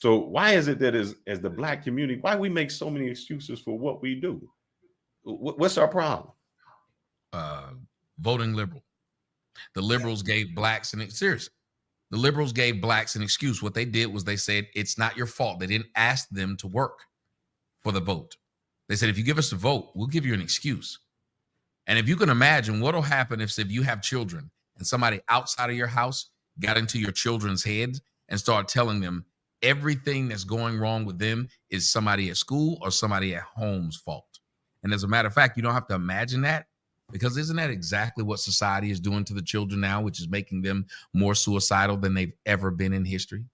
So why is it that as the Black community, why we make so many excuses for what we do? What's our problem? Voting liberal. The liberals gave blacks seriously. The liberals gave blacks an excuse. What they did was they said, it's not your fault. They didn't ask them to work for the vote. They said, if you give us a vote, we'll give you an excuse. And if you can imagine what will happen if you have children and somebody outside of your house got into your children's heads and started telling them everything that's going wrong with them is somebody at school or somebody at home's fault. And as a matter of fact, you don't have to imagine that, because isn't that exactly what society is doing to the children now, which is making them more suicidal than they've ever been in history,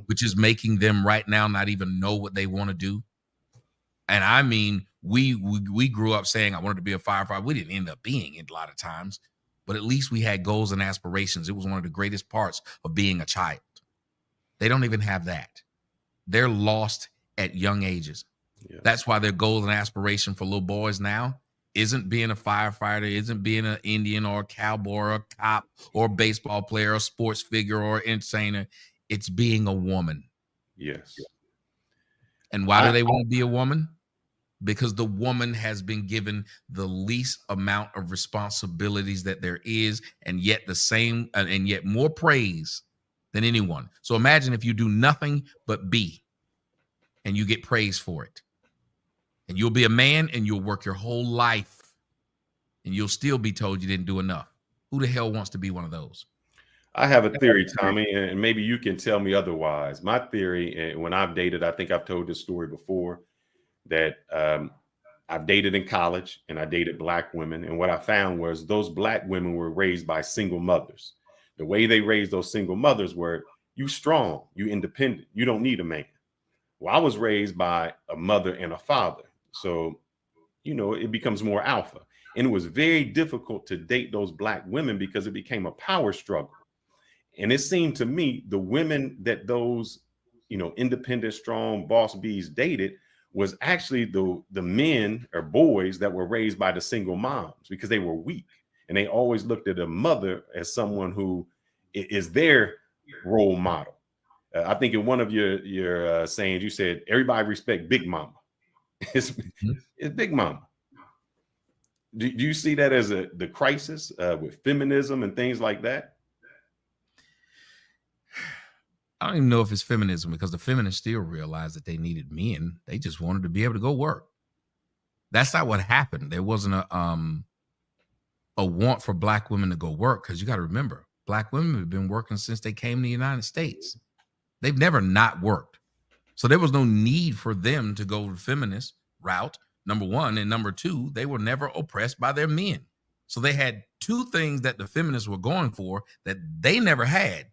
which is making them right now not even know what they want to do. And I mean, we grew up saying I wanted to be a firefighter. We didn't end up being it a lot of times, but at least we had goals and aspirations. It was one of the greatest parts of being a child. They don't even have that. They're lost at young ages. Yeah. That's why their goals and aspiration for little boys now isn't being a firefighter, isn't being an Indian or a cowboy or a cop or a baseball player or a sports figure or entertainer. It's being a woman. Yes. And why do they want to be a woman? Because the woman has been given the least amount of responsibilities that there is, and yet the same, and yet more praise than anyone. So imagine if you do nothing but be, and you get praise for it. And you'll be a man and you'll work your whole life and you'll still be told you didn't do enough. Who the hell wants to be one of those? I have a theory, Tommy, and maybe you can tell me otherwise. My theory, when I've dated, I think I've told this story before, that I've dated in college and I dated Black women. And what I found was those Black women were raised by single mothers. The way they raised those single mothers were, you strong, you independent, you don't need a man. Well, I was raised by a mother and a father. So, you know, it becomes more alpha. And it was very difficult to date those Black women because it became a power struggle. And it seemed to me the women that those, you know, independent, strong boss bees dated was actually the men or boys that were raised by the single moms, because they were weak. And they always looked at a mother as someone who is their role model. I think in one of your sayings, you said, everybody respect Big Mama. It's Big Mama. Do you see that as the crisis with feminism and things like that? I don't even know if it's feminism, because the feminists still realized that they needed men. They just wanted to be able to go work. That's not what happened. There wasn't a want for Black women to go work, because you got to remember, Black women have been working since they came to the United States. They've never not worked. So there was no need for them to go the feminist route, number one. And number two, they were never oppressed by their men. So they had two things that the feminists were going for that they never had.